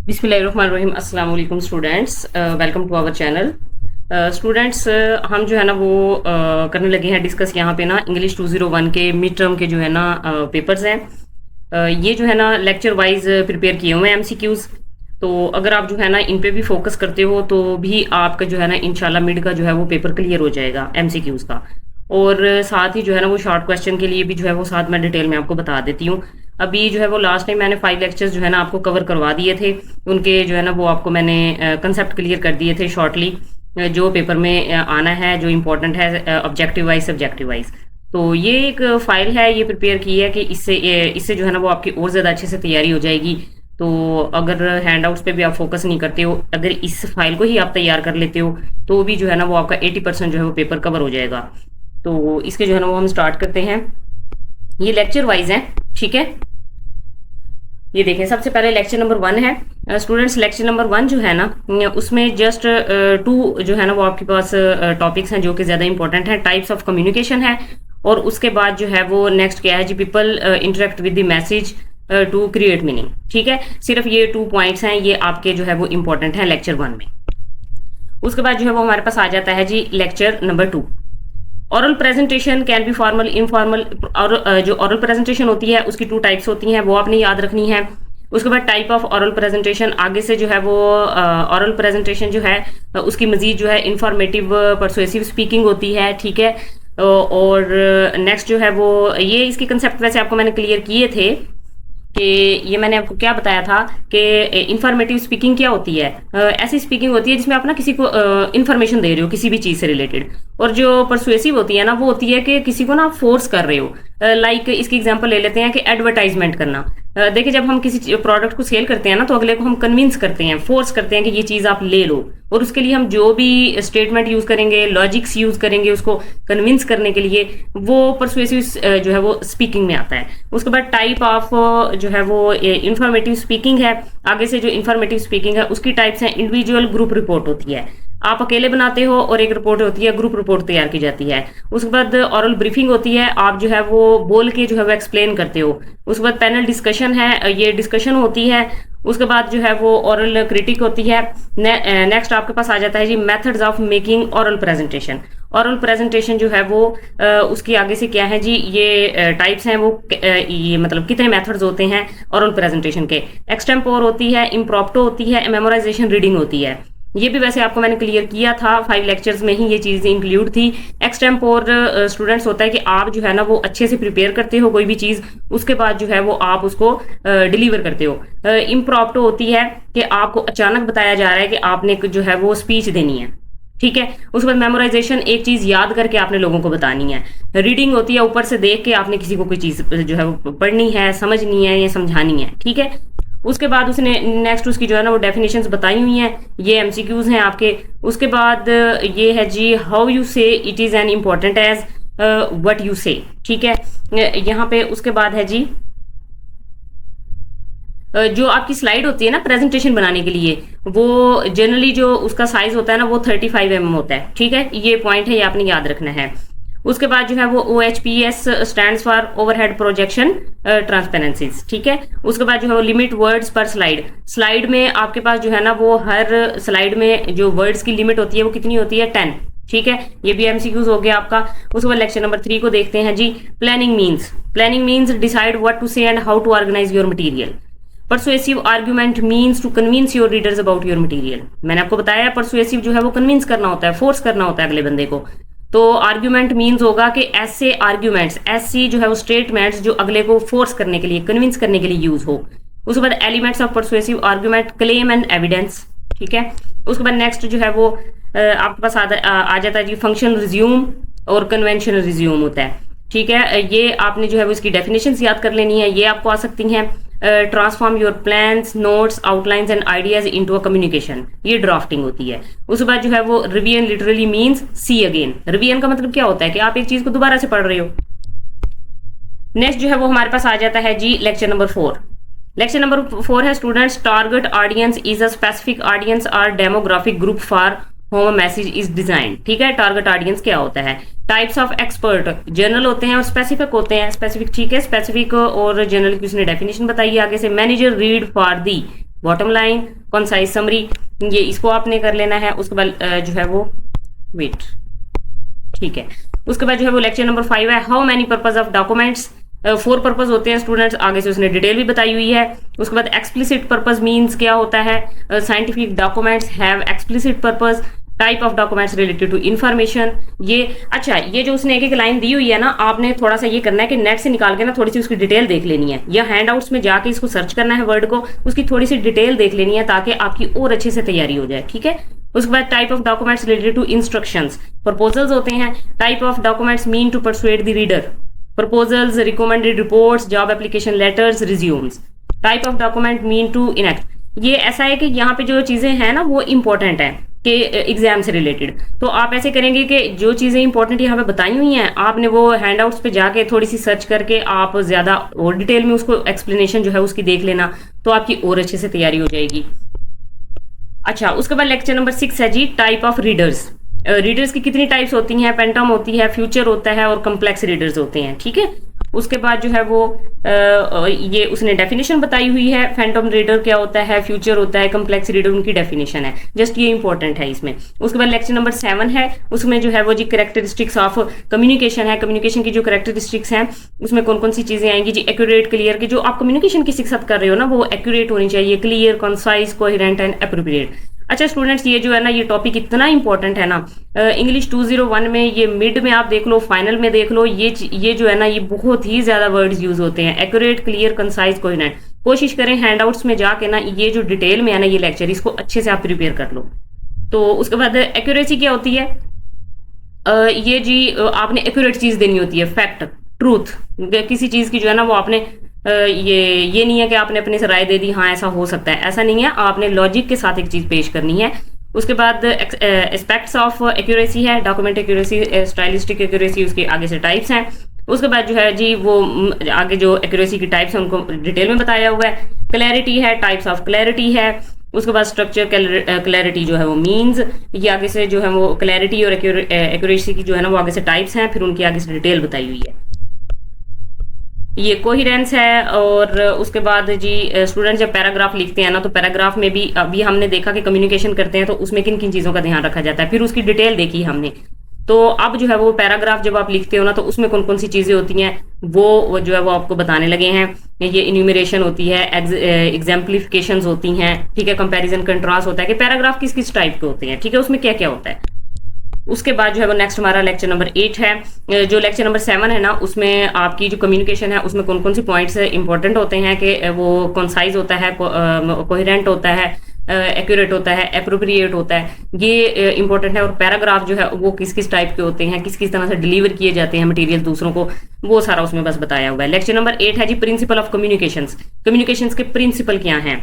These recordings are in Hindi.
बिस्मिल्लाहिर्रहमानिर्रहीम। अस्सलाम वालेकुम students, welcome to our channel. Students, हम जो है ना वो करने लगे हैं डिस्कस यहाँ पे ना इंग्लिश 201 के मिड टर्म के जो है ना पेपर्स हैं। ये जो है ना लेक्चर वाइज प्रिपेयर किए हुए हैं एमसीक्यूज। तो अगर आप जो है ना इन पे भी फोकस करते हो तो भी आपका जो है ना इंशाल्लाह मिड का जो है वो पेपर क्लियर हो जाएगा एमसीक्यूज का। और साथ ही जो है ना वो शॉर्ट क्वेश्चन के लिए भी जो है वो साथ में डिटेल में आपको बता देती हूँ। अभी जो है वो लास्ट टाइम मैंने 5 लेक्चर्स जो है ना आपको कवर करवा दिए थे, उनके जो है ना वो आपको मैंने कंसेप्ट क्लियर कर दिए थे शॉर्टली, जो पेपर में आना है, जो इम्पोर्टेंट है ऑब्जेक्टिव वाइज सब्जेक्टिव वाइज। तो ये एक फाइल है, ये प्रिपेयर की है कि इससे जो है ना वो आपकी और ज़्यादा अच्छे से तैयारी हो जाएगी। तो अगर हैंड आउट्स पे भी आप फोकस नहीं करते हो, अगर इस फाइल को ही आप तैयार कर लेते हो तो भी जो है ना वो आपका 80% जो है वो पेपर कवर हो जाएगा। तो इसके जो है ना वो हम स्टार्ट करते हैं। ये लेक्चर वाइज है, ठीक है। ये देखें, सबसे पहले लेक्चर नंबर 1 है स्टूडेंट्स। लेक्चर नंबर 1 जो है ना उसमें जस्ट 2 जो है ना वो आपके पास टॉपिक्स हैं जो कि ज्यादा इंपॉर्टेंट हैं। टाइप्स ऑफ कम्युनिकेशन है और उसके बाद जो है वो नेक्स्ट क्या है जी, people interact with the message to create meaning, ठीक है। सिर्फ ये 2 पॉइंट्स हैं, ये आपके जो है वो इंपॉर्टेंट है लेक्चर 1 में। उसके बाद जो है वो हमारे पास आ जाता है जी lecture number 2। Oral presentation can be formal informal. और जो ऑरल प्रेजेंटेशन होती है उसकी 2 टाइप्स होती हैं, वो आपने याद रखनी है। उसके बाद टाइप ऑफ ऑरल प्रेजेंटेशन, आगे से जो है वो ऑरल प्रेजेंटेशन जो है उसकी मजीद जो है इंफॉर्मेटिव परसुएसिव स्पीकिंग होती है, ठीक है। और नेक्स्ट जो है वो ये इसके कंसेप्ट वैसे आपको मैंने क्लियर किए थे कि ये मैंने आपको क्या बताया था कि इंफॉर्मेटिव स्पीकिंग क्या होती है। ऐसी स्पीकिंग होती है जिसमें आप ना किसी को इंफॉर्मेशन दे रहे हो किसी भी चीज से रिलेटेड। और जो परसुएसिव होती है ना वो होती है कि किसी को ना फोर्स कर रहे हो। लाइक इसकी एग्जांपल ले लेते हैं कि एडवर्टाइजमेंट करना। देखिए, जब हम किसी प्रोडक्ट को सेल करते हैं ना तो अगले को हम कन्विंस करते हैं, फोर्स करते हैं कि ये चीज आप ले लो। और उसके लिए हम जो भी स्टेटमेंट यूज करेंगे, लॉजिक्स यूज करेंगे उसको कन्विंस करने के लिए, वो परसुएसिव जो है वो स्पीकिंग में आता है। उसके बाद टाइप ऑफ जो है वो इंफॉर्मेटिव स्पीकिंग है। आगे से जो इंफॉर्मेटिव स्पीकिंग है उसकी टाइप्स हैं। इंडिविजुअल ग्रुप रिपोर्ट होती है, आप अकेले बनाते हो, और एक रिपोर्ट होती है ग्रुप रिपोर्ट तैयार की जाती है। उसके बाद ऑरल ब्रीफिंग होती है, आप जो है वो बोल के जो है वो एक्सप्लेन करते हो। उसके बाद पैनल डिस्कशन है, ये डिस्कशन होती है। उसके बाद जो है वो ऑरल क्रिटिक होती है। नेक्स्ट आपके पास आ जाता है जी methods of making oral presentation. Oral presentation जो है वो उसकी आगे से क्या है जी, ये टाइप्स हैं वो ये मतलब कितने मेथड्स होते हैं ऑरल प्रेजेंटेशन के। एक्सटेम्पोर होती है, इम्प्रॉप्टो होती है, मेमोराइजेशन रीडिंग होती है। ये भी वैसे आपको मैंने क्लियर किया था, 5 लेक्चर्स में ही ये चीजें इंक्लूड थी। एक्सटेम्पोर स्टूडेंट्स होता है कि आप जो है ना वो अच्छे से प्रिपेयर करते हो कोई भी चीज, उसके बाद जो है वो आप उसको डिलीवर करते हो। इम्प्रॉप्टो होती है कि आपको अचानक बताया जा रहा है कि आपने जो है वो स्पीच देनी है, ठीक है। उसके बाद मेमोराइजेशन, एक चीज याद करके आपने लोगों को बतानी है। रीडिंग होती है, ऊपर से देख के आपने किसी को कोई चीज जो है वो पढ़नी है, समझनी है या समझानी है, ठीक है। उसके बाद उसने नेक्स्ट उसकी जो है ना वो डेफिनेशंस बताई हुई हैं, ये एमसीक्यूज हैं आपके। उसके बाद ये है जी how you say it is an important as what you say, ठीक है। यहाँ पे उसके बाद है जी जो आपकी स्लाइड होती है ना प्रेजेंटेशन बनाने के लिए, वो जनरली जो उसका साइज होता है ना वो 35 mm होता है, ठीक है। ये पॉइंट है, ये आपने याद रखना है। उसके बाद जो है वो OHPS stands for overhead projection transparencies, ठीक है। उसके बाद जो है वो limit words per slide. Slide में आपके पास जो है ना वो हर स्लाइड में जो वर्ड्स की लिमिट होती है वो कितनी होती है, 10, ठीक है। ये भी एमसीक्यूज हो गया आपका। उसके बाद लेक्चर नंबर 3 को देखते हैं जी। Planning means. Planning means decide what to say and how to organise your material. Persuasive argument means to convince your readers about your material. मैंने आपको बताया परसुएसिव जो है वो कन्विंस करना होता है, फोर्स करना होता है अगले बंदे को। तो आर्ग्यूमेंट मीन्स होगा कि ऐसे आर्ग्यूमेंट्स, ऐसी जो है वो स्टेटमेंट्स जो अगले को फोर्स करने के लिए, कन्विंस करने के लिए यूज हो। उसके बाद elements of persuasive argument, claim and evidence, ठीक है। उसके बाद नेक्स्ट जो है वो आपके पास आ जाता है जी फंक्शनल रिज्यूम और कन्वेंशनल रिज्यूम होता है, ठीक है। ये आपने जो है वो इसकी डेफिनेशंस याद कर लेनी है, ये आपको आ सकती हैं। Transform your plans, notes, outlines and ideas into a communication, ये ड्राफ्टिंग होती है। उसके बाद जो है वो revision literally means see again. Revision का मतलब क्या होता है कि आप एक चीज को दोबारा से पढ़ रहे हो। नेक्स्ट जो है वो हमारे पास आ जाता है जी लेक्चर नंबर 4। लेक्चर नंबर 4 है students target audience is a specific audience or demographic group for whom message is design, ठीक है। टारगेट ऑडियंस क्या होता है। टाइप्स ऑफ एक्सपर्ट, जनरल होते हैं और स्पेसिफिक होते हैं। स्पेसिफिक, ठीक है। स्पेसिफिक और जनरल की उसने डेफिनेशन बताई है आगे से। Manager read for the bottom line, concise summary, ये इसको आपने कर लेना है। उसके बाद जो है वो वेट, ठीक है। उसके बाद जो है वो लेक्चर नंबर 5 है, how many purpose of documents. 4 purpose होते हैं स्टूडेंट्स, आगे से उसने डिटेल भी बताई हुई है। उसके बाद एक्सप्लिसिट पर्पज मीन्स क्या होता है, scientific documents have explicit purpose, type of documents related to information. ये अच्छा, ये जो उसने एक एक लाइन दी हुई है ना, आपने थोड़ा सा ये करना है कि नेट से निकाल के ना थोड़ी सी उसकी डिटेल देख लेनी है, या हैंड आउट्स में जाके इसको सर्च करना है वर्ड को, उसकी थोड़ी सी डिटेल देख लेनी है ताकि आपकी और अच्छे से तैयारी हो जाए, ठीक है। उसके बाद type of documents related to instructions, proposals होते हैं। Type of documents mean to persuade the reader, proposals, recommended reports, job application letters, resumes. Type of document mean to enact, ये ऐसा है कि यहाँ पे जो चीजें हैं ना वो इंपॉर्टेंट है कि एग्जाम से रिलेटेड, तो आप ऐसे करेंगे कि जो चीजें इंपॉर्टेंट यहाँ पे बताई हुई हैं आपने वो हैंडआउट्स पे जाके थोड़ी सी सर्च करके आप ज्यादा और डिटेल में उसको एक्सप्लेनेशन जो है उसकी देख लेना, तो आपकी और अच्छे से तैयारी हो जाएगी। अच्छा, उसके बाद लेक्चर नंबर 6 है जी, टाइप ऑफ रीडर्स। रीडर्स की कितनी टाइप्स होती हैं, पेंटम होती है, फ्यूचर होता है और कम्प्लेक्स रीडर्स होते हैं, ठीक है। उसके बाद जो है वो ये उसने डेफिनेशन बताई हुई है, फैंटम रीडर क्या होता है, फ्यूचर होता है, कम्प्लेक्स रीडर उनकी डेफिनेशन है, जस्ट ये इंपॉर्टेंट है इसमें। उसके बाद लेक्चर नंबर 7 है, उसमें जो है वो जी कैरेक्टरिस्टिक्स ऑफ कम्युनिकेशन है, कम्युनिकेशन की जो कैरेक्टरिस्टिक्स हैं उसमें कौन कौन सी चीजें आएंगी जी, एक्यूरेट, क्लियर, की जो आप कम्युनिकेशन किसी के साथ कर रहे हो ना वो एक्यूरेट होनी चाहिए, clear, concise, coherent and appropriate. अच्छा स्टूडेंट्स, ये जो है ना ये टॉपिक इतना इंपॉर्टेंट है ना, इंग्लिश 201 में, ये मिड में आप देख लो, फाइनल में देख लो, ये जो है ना ये बहुत ही ज्यादा वर्ड्स यूज होते हैं, एक्यूरेट, क्लियर, कंसाइज, कोहेरेंट। कोशिश करें हैंडआउट्स में जाके ना ये जो डिटेल में है ना ये लेक्चर, इसको अच्छे से आप प्रिपेयर कर लो। तो उसके बाद एक्यूरेसी क्या होती है, ये जी आपने एक्यूरेट चीज देनी होती है, फैक्ट, ट्रूथ, किसी चीज की जो है ना वो आपने ये नहीं है कि आपने अपने से राय दे दी, हाँ ऐसा हो सकता है, ऐसा नहीं है, आपने लॉजिक के साथ एक चीज पेश करनी है। उसके बाद एस्पेक्ट्स ऑफ एक्यूरेसी है, डॉक्यूमेंट एक्यूरेसी, स्टाइलिस्टिक एक्यूरेसी, उसके आगे से टाइप्स हैं। उसके बाद जो है जी वो आगे जो एक्यूरेसी की टाइप्स हैं उनको डिटेल में बताया हुआ है। क्लैरिटी है, टाइप्स ऑफ क्लैरिटी है। उसके बाद स्ट्रक्चर क्लैरिटी जो है वो मीन्स, ये आगे से जो है वो क्लैरिटी और एक्यूरेसी की जो है ना वो आगे से टाइप्स हैं, फिर उनकी आगे से डिटेल बताई हुई है। ये कोहिरेंस है। और उसके बाद जी स्टूडेंट जब पैराग्राफ लिखते हैं ना तो पैराग्राफ में भी अभी हमने देखा कि कम्युनिकेशन करते हैं तो उसमें किन किन चीज़ों का ध्यान रखा जाता है, फिर उसकी डिटेल देखी हमने। तो अब जो है वो पैराग्राफ जब आप लिखते हो ना तो उसमें कौन कौन सी चीज़ें होती हैं वो जो है वो आपको बताने लगे हैं। ये इन्यूमरेशन होती है, एग्जाम्पलिफिकेशंस होती हैं, ठीक है, कंपैरिजन कंट्रास्ट होता है कि पैराग्राफ किस किस टाइप के होते हैं, ठीक है, उसमें क्या क्या होता है। उसके बाद जो है वो नेक्स्ट हमारा लेक्चर नंबर 8 है। जो लेक्चर नंबर 7 है ना उसमें आपकी जो कम्युनिकेशन है उसमें कौन कौन सी पॉइंट्स इंपॉर्टेंट होते हैं कि वो कॉन्साइज होता है, कोहेरेंट होता है, एक्यूरेट होता है, एप्रोप्रिएट होता है, ये इंपॉर्टेंट है। और पैराग्राफ जो है वो किस किस टाइप के होते हैं, किस किस तरह से डिलीवर किए जाते हैं मटेरियल दूसरों को, वो सारा उसमें बस बताया हुआ है। लेक्चर नंबर 8 है जी प्रिंसिपल ऑफ कम्युनिकेशंस। कम्युनिकेशंस के प्रिंसिपल क्या हैं,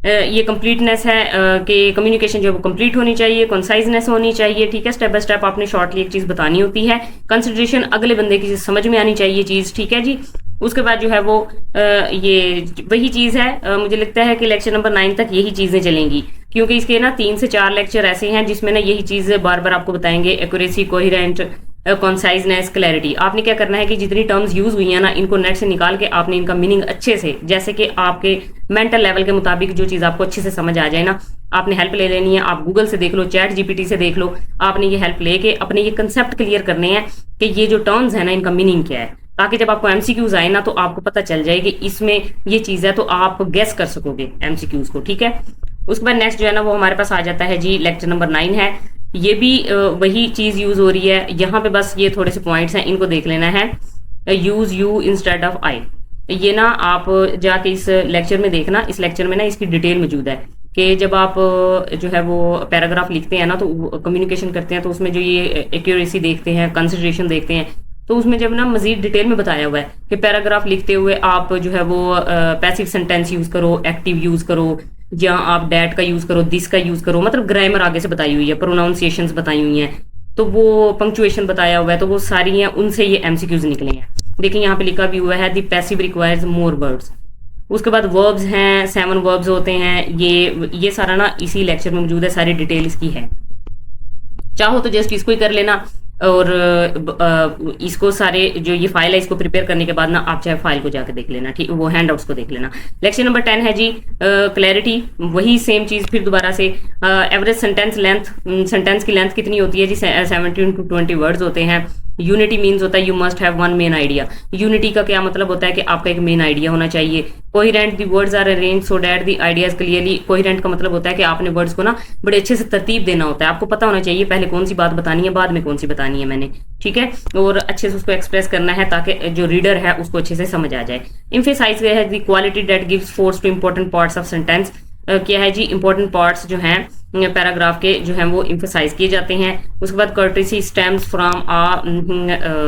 ये कंप्लीटनेस है कि कम्युनिकेशन जो है वो कंप्लीट होनी चाहिए, कंसाइजनेस होनी चाहिए, ठीक है, स्टेप बाय स्टेप आपने शॉर्टली एक चीज बतानी होती है, कंसिडरेशन अगले बंदे की समझ में आनी चाहिए चीज, ठीक है जी। उसके बाद जो है वो ये वही चीज है, मुझे लगता है कि लेक्चर नंबर 9 तक यही चीजें चलेंगी, क्योंकि इसके ना 3 से 4 लेक्चर ऐसे हैं जिसमें ना यही चीज बार बार आपको बताएंगे, एक्यूरेसी, कोहेरेंट, कॉन्साइजनेस, क्लैरिटी। आपने क्या करना है कि जितनी टर्म्स यूज हुई है ना इनको नेट से निकाल के आपने इनका मीनिंग अच्छे से, जैसे कि आपके मेंटल लेवल के मुताबिक जो चीज आपको अच्छे से समझ आ जाए ना, आपने हेल्प ले लेनी है। आप गूगल से देख लो, चैट जीपीटी से देख लो, आपने ये हेल्प लेके अपने ये कंसेप्ट क्लियर करने हैं कि ये जो टर्म्स है ना इनका मीनिंग क्या है, ताकि जब आपको एमसीक्यूज आए ना तो आपको पता चल जाए कि इसमें ये चीज है, तो आप गेस कर सकोगे एमसीक्यूज को, ठीक है। उसके बाद नेक्स्ट जो है ना वो हमारे पास आ जाता है जी लेक्चर नंबर 9 है। ये भी वही चीज यूज हो रही है, यहाँ पे बस ये थोड़े से पॉइंट्स हैं, इनको देख लेना है। यूज यू इंस्टेड ऑफ आई, ये ना आप जाके इस लेक्चर में देखना, इस लेक्चर में ना इसकी डिटेल मौजूद है कि जब आप जो है वो पैराग्राफ लिखते हैं ना तो कम्युनिकेशन करते हैं तो उसमें जो ये एक्यूरेसी देखते हैं, कंसिडरेशन देखते हैं, तो उसमें जब ना मजीद डिटेल में बताया हुआ है कि पैराग्राफ लिखते हुए आप जो है वो पैसिव सेंटेंस यूज करो, एक्टिव यूज करो, या आप डैट का यूज करो, दिस का यूज करो, मतलब ग्रामर आगे से बताई हुई है, प्रोनाउंसिएशंस बताई हुई हैं, तो वो पंक्चुएशन बताया हुआ है, तो वो सारी हैं, उनसे ये एमसीक्यूज निकले हैं। देखिए यहाँ पे लिखा भी हुआ है the passive requires more words. उसके बाद वर्ब्स हैं, 7 वर्ब्स होते हैं, ये सारा ना इसी लेक्चर में मौजूद है, सारी डिटेल इसकी है। चाहो तो जस्ट इसको ही कर लेना, और इसको सारे जो ये फाइल है इसको प्रिपेयर करने के बाद ना आप चाहे फाइल को जाकर देख लेना, ठीक, वो हैंडआउट्स को देख लेना। लेक्चर नंबर 10 है जी क्लैरिटी, वही सेम चीज फिर दोबारा से। एवरेज सेंटेंस लेंथ, सेंटेंस की लेंथ कितनी होती है जी, 17 to 20 वर्ड्स होते हैं। यूनिटी मीन्स होता है you must have one main idea. Unity का क्या मतलब होता है कि आपका एक मेन आइडिया होना चाहिए। Coherent, the words are arrange so that the ideas clearly. Coherent का मतलब होता है कि आपने वर्ड्स को ना बड़े अच्छे से तरतीब देना होता है, आपको पता होना चाहिए पहले कौन सी बात बतानी है, बाद में कौन सी बतानी है मैंने, ठीक है, और अच्छे से उसको एक्सप्रेस करना है ताकि जो रीडर है उसको अच्छे से समझ आ जाए। इम्फेसाइज है the quality that gives force to important parts of sentence. क्या है जी, इंपॉर्टेंट पार्ट्स जो हैं पैराग्राफ के जो हैं वो इम्फेसाइज किए जाते हैं। उसके बाद courtesy stems from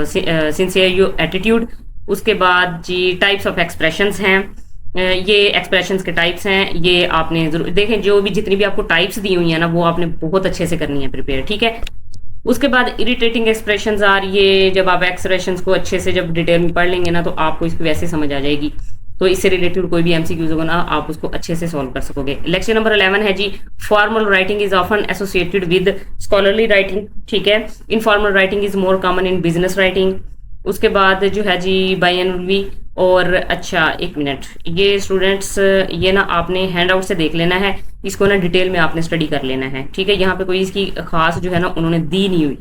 sincere your attitude. उसके बाद जी टाइप्स ऑफ एक्सप्रेशंस हैं, ये एक्सप्रेशंस के टाइप्स हैं, ये आपने जरूर देखें, जो भी जितनी भी आपको टाइप्स दी हुई है ना वो आपने बहुत अच्छे से करनी है प्रिपेयर, ठीक है। उसके बाद इरिटेटिंग एक्सप्रेशंस आर, ये जब आप एक्सप्रेशंस को अच्छे से जब डिटेल में पढ़ लेंगे ना तो आपको इसकी वैसे समझ आ जाएगी, तो इससे रिलेटेड कोई भी एमसीक्यूज होगा ना आप उसको अच्छे से सॉल्व कर सकोगे। लेक्चर नंबर 11 है जी formal writing is often associated with scholarly writing, ठीक है। Informal writing is more common in business writing. उसके बाद जो है जी बायनवी, और अच्छा एक मिनट, ये स्टूडेंट्स ये ना आपने हैंड आउट से देख लेना है, इसको ना डिटेल में आपने स्टडी कर लेना है, ठीक है। यहाँ पे कोई इसकी खास जो है ना उन्होंने दी नहीं हुई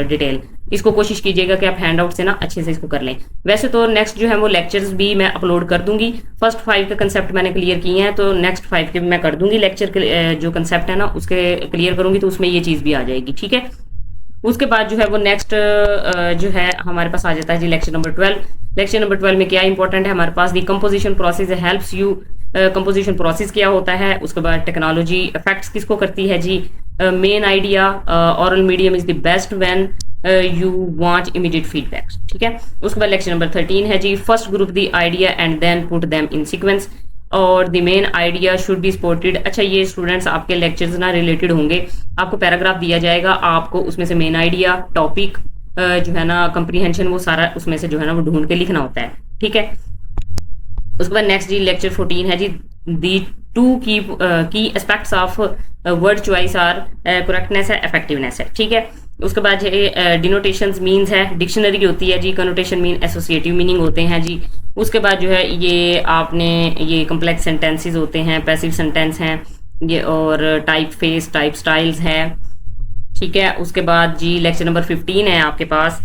डिटेल, इसको कोशिश कीजिएगा कि आप हैंड आउट से ना अच्छे से इसको कर लें। वैसे तो नेक्स्ट जो है वो लेक्चर्स भी मैं अपलोड कर दूंगी, फर्स्ट 5 के कंसेप्ट मैंने क्लियर किए हैं तो नेक्स्ट 5 के मैं कर दूंगी लेक्चर के जो कंसेप्ट है ना उसके क्लियर करूंगी, तो उसमें ये चीज भी आ जाएगी, ठीक है। उसके बाद जो है वो नेक्स्ट जो है हमारे पास आ जाता है जी लेक्चर नंबर 12। लेक्चर नंबर 12 में क्या इंपॉर्टेंट है हमारे पास, the composition process helps you. Composition process क्या होता है, उसके बाद टेक्नोलॉजी इफेक्ट्स किसको करती है जी, main idea, oral medium is the best when you want immediate feedback, ठीक है। उसके बाद लेक्चर नंबर 13 है जी first group the idea and then put them in sequence, और the main idea should be supported. अच्छा ये स्टूडेंट्स आपके लेक्चर्स ना रिलेटेड होंगे, आपको पैराग्राफ दिया जाएगा, आपको उसमें से मेन आइडिया, टॉपिक जो है ना कंप्रीहेंशन, वो सारा उसमें से जो है ना वो ढूंढ के लिखना होता है, ठीक है। उसके बाद नेक्स्ट जी लेक्चर 14 है जी the two key aspects of word choice are correctness है, इफेक्टिवनेस है, ठीक है। उसके बाद डिनोटेशन मीन्स है, डिक्शनरी होती है जी, कनोटेशन मीन एसोसिएटिव मीनिंग होते हैं जी। उसके बाद जो है ये आपने ये कम्प्लेक्स सेंटेंसेस होते हैं, पैसिव सेंटेंस हैं ये, और टाइप फेस, टाइप स्टाइल्स है, ठीक है। उसके बाद जी लेक्चर नंबर 15 है आपके पास,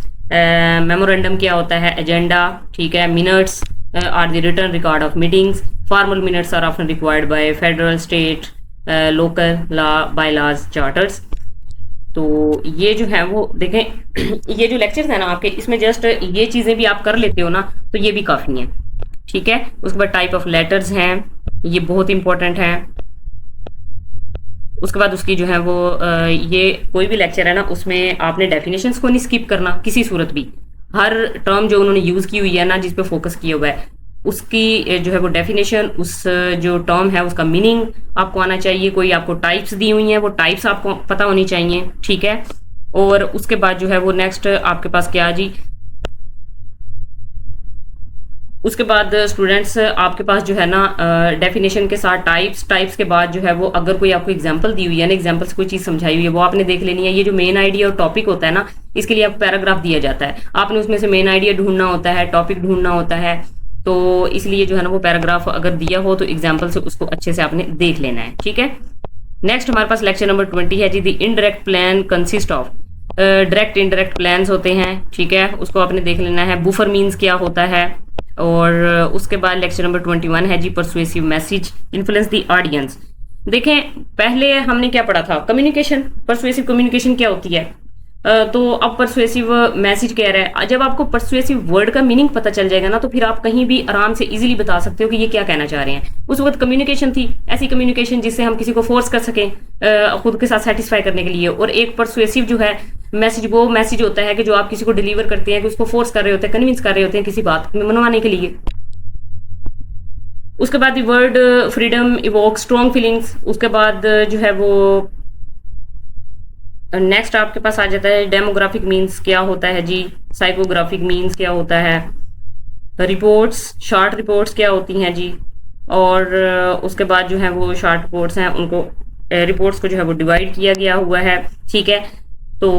मेमोरेंडम क्या होता है, एजेंडा, ठीक है। Minutes are the written record of meetings, formal minutes are often required by federal, state, local law, bylaws, charters. तो ये जो है वो देखें ये जो लेक्चर्स है ना आपके, इसमें जस्ट ये चीजें भी आप कर लेते हो ना तो ये भी काफी है, ठीक है। उसके बाद टाइप ऑफ लेटर्स हैं, ये बहुत इंपॉर्टेंट है। उसके बाद उसकी जो है वो ये कोई भी लेक्चर है ना उसमें आपने डेफिनेशंस को नहीं स्किप करना किसी सूरत भी, हर टर्म जो उन्होंने यूज की हुई है ना जिस पे फोकस किया हुआ है उसकी जो है वो डेफिनेशन, उस जो टर्म है उसका मीनिंग आपको आना चाहिए। कोई आपको टाइप्स दी हुई हैं वो टाइप्स आपको पता होनी चाहिए, ठीक है। और उसके बाद जो है वो नेक्स्ट आपके पास क्या जी, उसके बाद स्टूडेंट्स आपके पास जो है ना डेफिनेशन के साथ टाइप्स के बाद जो है वो अगर कोई आपको एग्जांपल दी हुई है ना, एग्जांपल से कोई चीज समझाई हुई है वो आपने देख लेनी है। ये जो मेन आइडिया और टॉपिक होता है ना इसके लिए आपको पैराग्राफ दिया जाता है, आपने उसमें से मेन आइडिया ढूंढना होता है, टॉपिक ढूंढना होता है, तो इसलिए जो है ना वो पैराग्राफ अगर दिया हो तो एग्जाम्पल से उसको अच्छे से आपने देख लेना है, ठीक है। नेक्स्ट हमारे पास लेक्चर नंबर 20 है जी the indirect plan consist of, direct indirect plans होते हैं, ठीक है, उसको आपने देख लेना है। बुफर मीन्स क्या होता है, और उसके बाद लेक्चर नंबर 21 है जी persuasive message influence the audience. देखें पहले हमने क्या पढ़ा था, कम्युनिकेशन, परसुएसिव कम्युनिकेशन क्या होती है, तो अब परसुएसिव मैसेज कह रहा है। जब आपको परसुएसिव वर्ड का मीनिंग पता चल जाएगा ना तो फिर आप कहीं भी आराम से इजीली बता सकते हो कि ये क्या कहना चाह रहे हैं। उस वक्त कम्युनिकेशन थी, ऐसी कम्युनिकेशन जिससे हम किसी को फोर्स कर सकें खुद के साथ सेटिस्फाई करने के लिए, और एक परसुएसिव जो है मैसेज वो मैसेज होता है कि जो आप किसी को डिलीवर करते हैं, कि उसको फोर्स कर रहे होते हैं, कन्विंस कर रहे होते हैं किसी बात में मनवाने के लिए। उसके बाद word freedom evoke strong feelings. उसके बाद जो है वो नेक्स्ट आपके पास आ जाता है डेमोग्राफिक मीन्स क्या होता है जी, साइकोग्राफिक मीन्स क्या होता है, रिपोर्ट्स, शॉर्ट रिपोर्ट्स क्या होती हैं जी, और उसके बाद जो है वो शॉर्ट रिपोर्ट्स हैं उनको रिपोर्ट्स को जो है वो डिवाइड किया गया हुआ है, ठीक है। तो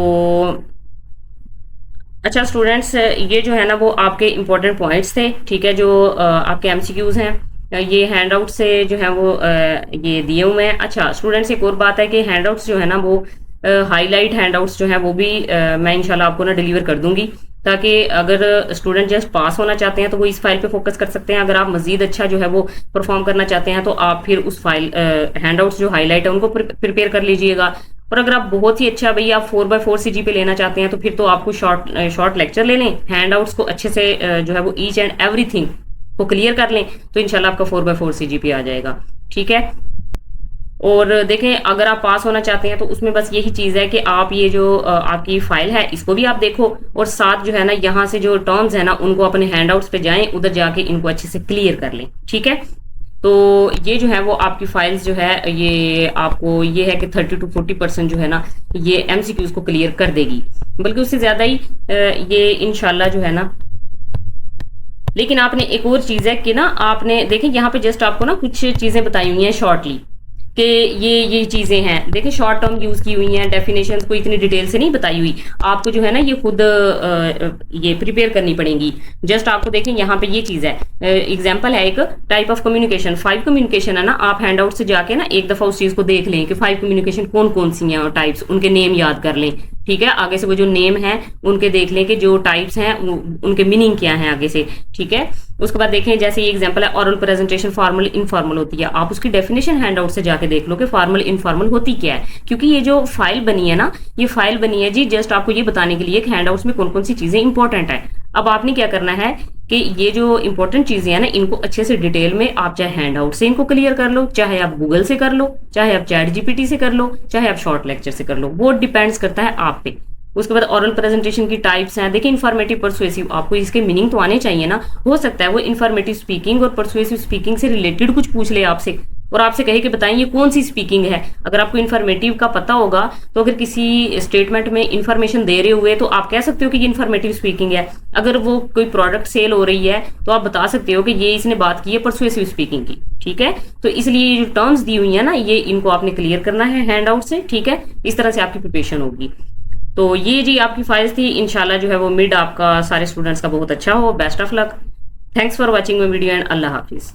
अच्छा स्टूडेंट्स, ये जो है ना वो आपके इम्पोर्टेंट पॉइंट्स थे, ठीक है, जो आपके एमसीक्यूज हैं, ये हैंडआउट से जो है वो ये दिए हुए हैं। अच्छा स्टूडेंट्स, एक और बात है कि हैंडआउट्स जो है ना वो हाईलाइट हैंडआउट्स जो है वो भी मैं इंशाल्लाह आपको ना डिलीवर कर दूंगी, ताकि अगर स्टूडेंट जस्ट पास होना चाहते हैं तो वो इस फाइल पे फोकस कर सकते हैं। अगर आप मजीद अच्छा जो है वो परफॉर्म करना चाहते हैं तो आप फिर उस फाइल हैंडआउट्स जो हाईलाइट है उनको प्रिपेयर कर लीजिएगा। और अगर आप बहुत ही अच्छा भैया 4x4 सीजी पे लेना चाहते हैं तो फिर तो आपको शॉर्ट लेक्चर ले लें, हैंडआउट्स को अच्छे से जो है वो ईच एंड एवरीथिंग को क्लियर कर लें, तो इंशाल्लाह आपका 4x4 सीजीपी आ जाएगा, ठीक है। और देखें, अगर आप पास होना चाहते हैं तो उसमें बस यही चीज है कि आप ये जो आपकी फाइल है इसको भी आप देखो, और साथ जो है ना यहाँ से जो टर्म्स है ना उनको अपने हैंडआउट्स पे जाएं, उधर जाके इनको अच्छे से क्लियर कर लें, ठीक है। तो ये जो है वो आपकी फाइल्स जो है ये आपको ये है कि 30 to 40% जो है ना ये एमसीक्यूज को क्लियर कर देगी, बल्कि उससे ज्यादा ही ये इंशाल्लाह जो है ना। लेकिन आपने एक और चीज है कि ना आपने देखें यहाँ पे जस्ट आपको ना कुछ चीजें बताई हुई हैं शॉर्टली कि ये चीजें हैं। देखिए शॉर्ट टर्म यूज की हुई हैं, डेफिनेशंस को इतनी डिटेल से नहीं बताई हुई, आपको जो है ना ये खुद ये प्रिपेयर करनी पड़ेंगी। जस्ट आपको देखें यहाँ पे ये चीज है, एग्जांपल है एक टाइप ऑफ कम्युनिकेशन, 5 कम्युनिकेशन है ना। आप हैंडआउट से जाके ना एक दफा उस चीज को देख लें कि 5 कम्युनिकेशन कौन कौन सी हैं, टाइप्स उनके नेम याद कर लें, ठीक है। आगे से वो जो नेम है उनके देख लें कि जो टाइप्स हैं उनके मीनिंग क्या है आगे से, ठीक है। उसके बाद देखें जैसे ये एग्जांपल है ऑरल प्रेजेंटेशन फॉर्मल इनफॉर्मल होती है, आप उसकी डेफिनेशन हैंडआउट से जाके देख लो कि फॉर्मल इनफॉर्मल होती क्या है, क्योंकि ये जो फाइल बनी है ना ये फाइल बनी है जी जस्ट आपको ये बताने के लिए कि हैंडआउट्स में कौन कौन सी चीजें इंपॉर्टेंट है। अब आपने क्या करना है कि ये जो इंपॉर्टेंट चीजें हैं ना इनको अच्छे से डिटेल में आप चाहे हैंडआउट से इनको क्लियर कर लो, चाहे आप गूगल से कर लो, चाहे आप चैट जीपीटी से कर लो, चाहे आप शॉर्ट लेक्चर से कर लो, वो डिपेंड्स करता है आप पे। उसके बाद ऑरल प्रेजेंटेशन की टाइप्स हैं, देखिए इन्फॉर्मेटिव परसुएसिव, आपको इसके मीनिंग तो आने चाहिए ना। हो सकता है वो इन्फॉर्मेटिव स्पीकिंग और परसुएसिव स्पीकिंग से रिलेटेड कुछ पूछ ले आपसे और आपसे कहे कि बताएं ये कौन सी स्पीकिंग है। अगर आपको इन्फॉर्मेटिव का पता होगा तो अगर किसी स्टेटमेंट में इन्फॉर्मेशन दे रहे हुए तो आप कह सकते हो कि ये इन्फॉर्मेटिव स्पीकिंग है। अगर वो कोई प्रोडक्ट सेल हो रही है तो आप बता सकते हो कि ये इसने बात की है परसुएसिव स्पीकिंग की, ठीक है। तो इसलिए ये जो टर्म्स दी हुई है ना ये इनको आपने क्लियर करना है हैंडआउट से, ठीक है। इस तरह से आपकी प्रिपरेशन होगी। तो ये जी आपकी फाइल्स थी, इंशाल्लाह जो है वो मिड आपका सारे स्टूडेंट्स का बहुत अच्छा हो। Best of luck, thanks for watching my video and Allah Hafiz.